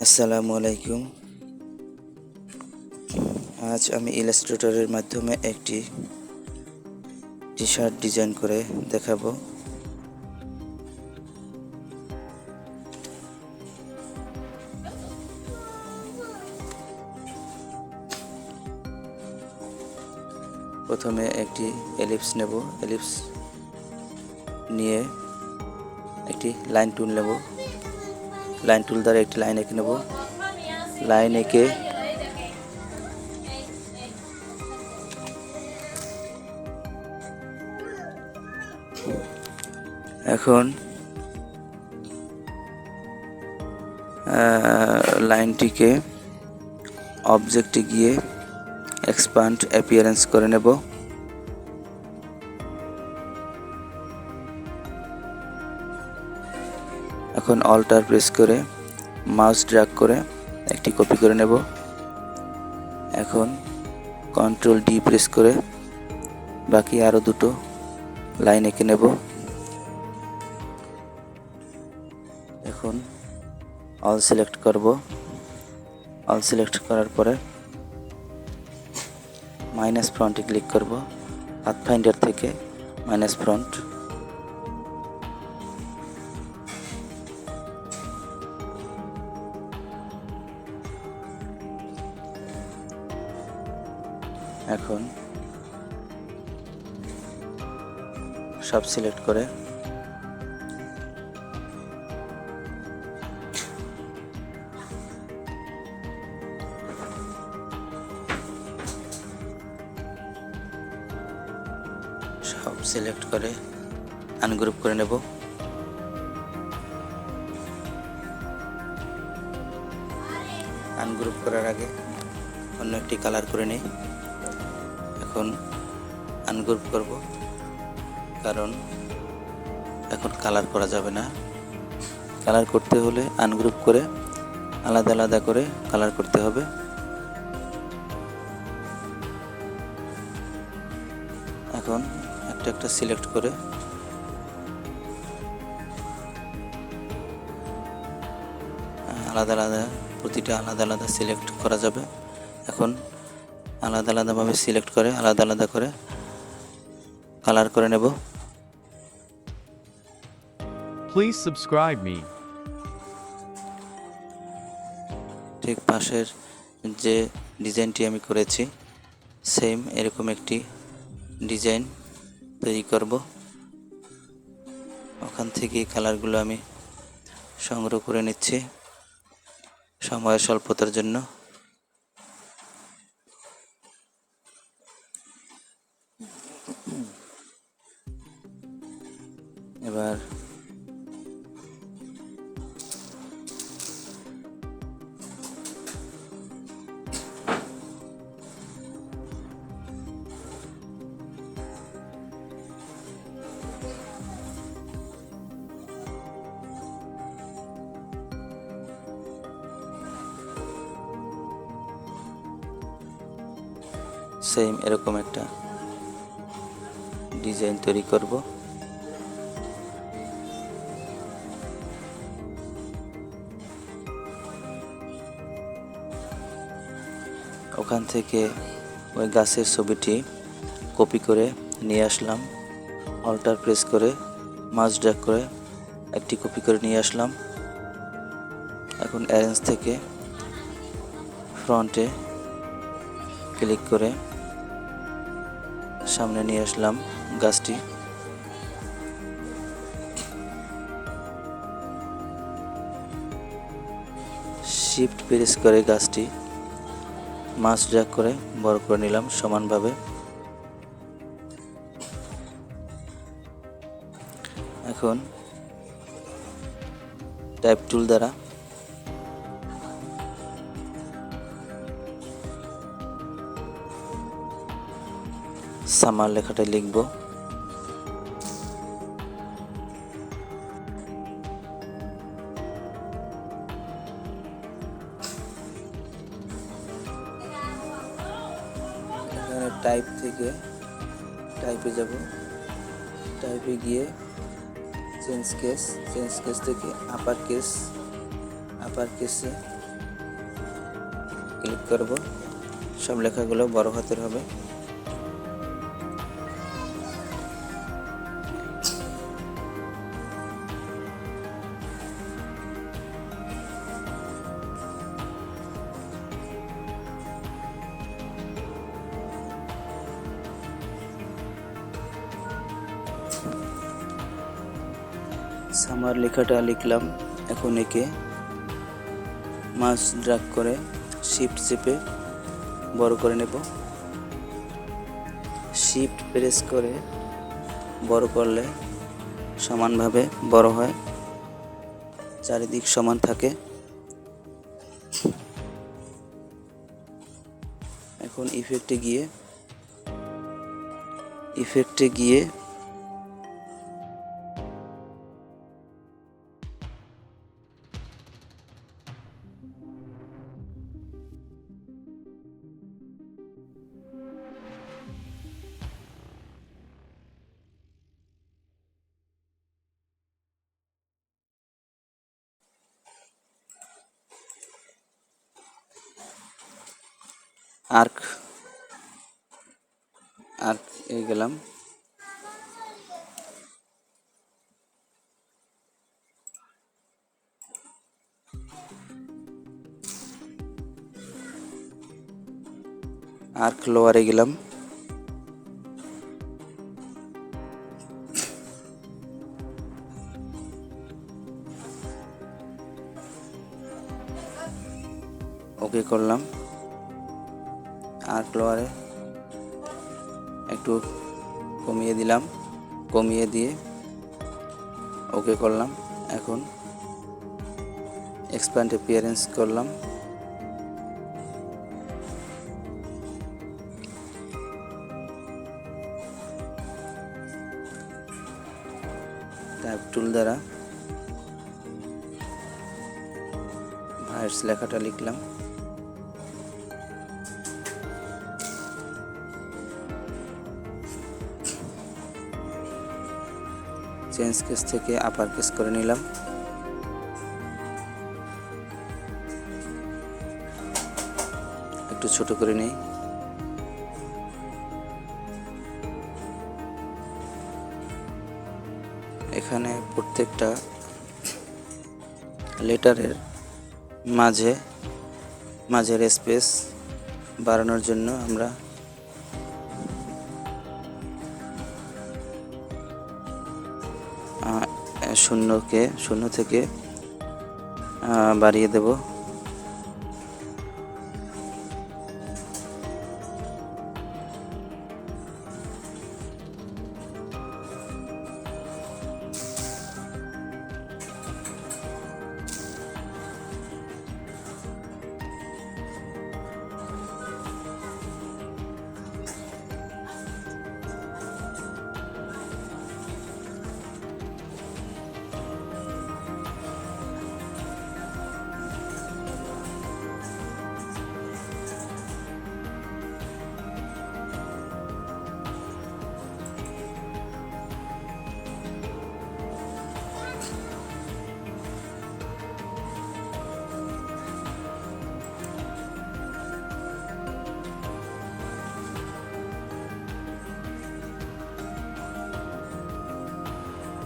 আসসালামু আলাইকুম। আজ আমি ইলাস্ট্রেটরের মাধ্যমে একটি টি শার্ট ডিজাইন করে দেখাবো। প্রথমে একটি এলিপস নেব। এলিপস নিয়ে একটি লাইন টুল নেব। লাইন টুল দ্বারা একটি লাইন এঁকে নেব। লাইন এঁকে এখন লাইনটিকে অবজেক্টে গিয়ে এক্সপ্যান্ড অ্যাপিয়ারেন্স করে নেব। এখন অল্টার প্রেস করে মাউস ড্র্যাগ করে একটি কপি করে নেব। এখন কন্ট্রোল ডি প্রেস করে বাকি আরও দুটো লাইন এঁকে নেব। এখন অল সিলেক্ট করব। অল সিলেক্ট করার পরে মাইনাস ফ্রন্টে ক্লিক করব। পাথফাইন্ডার থেকে মাইনাস ফ্রন্ট, এখন সব সিলেক্ট করে আনগ্রুপ করে নেব। আনগ্রুপ করার আগে অন্য একটি কালার করে নিই। এখন আনগ্রুপ করব, কারণ এখন কালার করা যাবে না। কালার করতে হলে আনগ্রুপ করে আলাদা আলাদা করে কালার করতে হবে। এখন একটা একটা সিলেক্ট করে আলাদা আলাদা, প্রতিটা আলাদা আলাদা সিলেক্ট করা যাবে। এখন আলাদা আলাদাভাবে সিলেক্ট করে আলাদা আলাদা করে কালার করে নেব। Please subscribe me. ঠিক পাশের যে ডিজাইনটি আমি করেছি সেম এরকম একটি ডিজাইন তৈরি করব। ওখান থেকে কালারগুলো আমি সংগ্রহ করে নিচ্ছি সময়ের স্বল্পতার জন্য। এবার সেম এরকম একটা ডিজাইন তৈরি করব। ওখান থেকে ওই গাছের ছবিটি কপি করে নিয়ে আসলাম। অল্টার প্রেস করে মাউস ড্র্যাগ করে একটি কপি করে নিয়ে আসলাম। এখন অ্যারেঞ্জ থেকে ফ্রন্টে ক্লিক করে সামনে নিয়ে আসলাম গাছটি। শিফট প্রেস করে গাছটি মাউস ড্র্যাগ করে বড় করে নিলাম সমানভাবে। এখন টাইপ টুল দ্বারা সামার লেখাটা লিখব। এখানে টাইপ থেকে টাইপে যাব। টাইপে গিয়ে চেঞ্জ কেস থেকে আপার কেসে ক্লিক করব। সব লেখাগুলো বড় হাতের হবে। সামার লেখাটা লিখলাম। এখন একে মাউস ড্র্যাগ করে শিফট চেপে বড় করে নেব। শিফট প্রেস করে বড় করলে সমানভাবে বড় হয়, চারিদিক সমান থাকে। এখন ইফেক্টে গিয়ে আর্ক এ গেলাম। আর্ক লোয়ারে গেলাম। ওকে করলাম। আর্ক লোয়ারে একটু কমিয়ে দিলাম, কমিয়ে দিয়ে ওকে করলাম। এখন এক্সপ্যান্ড অ্যাপিয়ারেন্স করলাম। টাইপ টুল দ্বারা ভাইস লেখাটা লিখলাম। চেঞ্জ কেস থেকে আপার কেস করে নিলাম। একটু ছোট করে নেই। এখানে প্রত্যেকটা লেটারের মাঝের স্পেস বাড়ানোর জন্য আমরা শূন্য থেকে বাড়িয়ে দেব।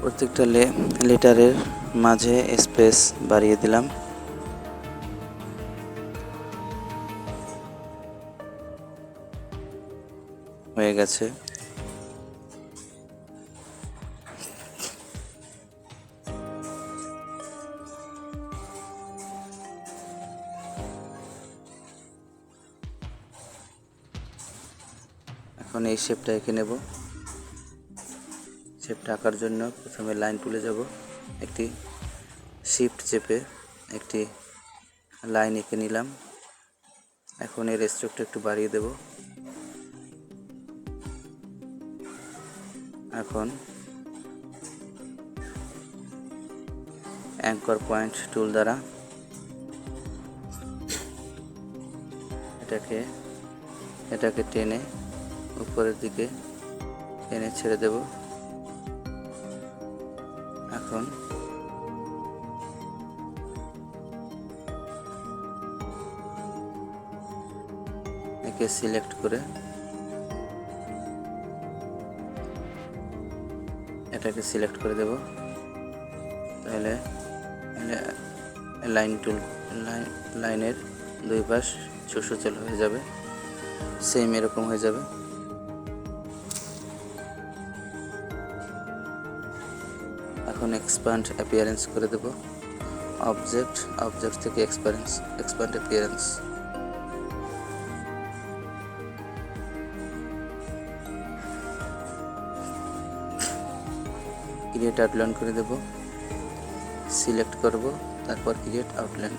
প্রত্যেকটা লেটারের মাঝে স্পেস বাড়িয়ে দিলাম। হয়ে গেছে। এখন এই শেপটা এঁকে নেব। শেপটা আঁকার জন্য প্রথমে লাইন টুলে যাব। একটি শিফট চেপে একটি লাইন এঁকে নিলাম। এখন এর স্ট্রোকটা একটু বাড়িয়ে দেব। এখন অ্যাঙ্কর পয়েন্ট টুল দ্বারা এটাকে টেনে উপরের দিকে টেনে ছেড়ে দেব। এখন একে সিলেক্ট করে এটাকে সিলেক্ট করে দেব। তাহলে লাইনের দুই পাশ সুসচল হয়ে যাবে, সেম এরকম হয়ে যাবে। এখন এক্সপ্যান্ড অ্যাপিয়ারেন্স করে দেব। অবজেক্ট থেকে এক্সপ্যান্ড অ্যাপিয়ারেন্স। ক্রিয়েট আউটলাইন করে দেব, সিলেক্ট করব, তারপর ক্রিয়েট আউটলাইন।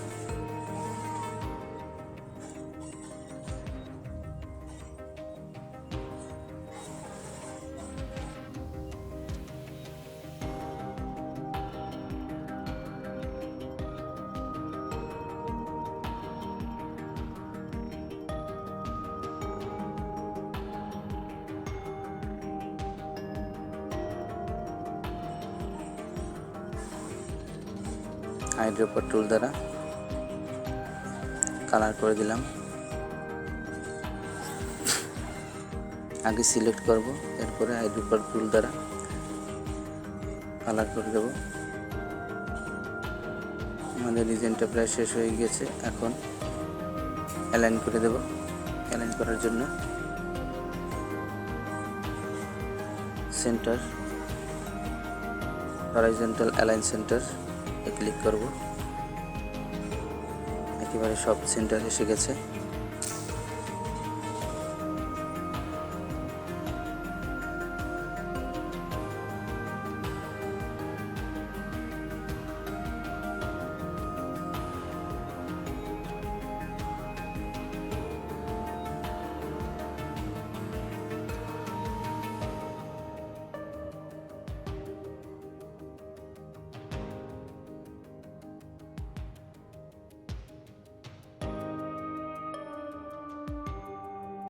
আইড্রপার টুল দ্বারা কালার করে দিলাম। আগে সিলেক্ট করব, এরপরে আইড্রপার টুল দ্বারা কালার করে দেব। আমাদের ডিজাইনটা প্রায় শেষ হয়ে গেছে। এখন অ্যালাইন করে দেব। অ্যালাইন করার জন্য centre, horizontal align centre click করব। একেবারে সব সেন্টার এসে গেছে।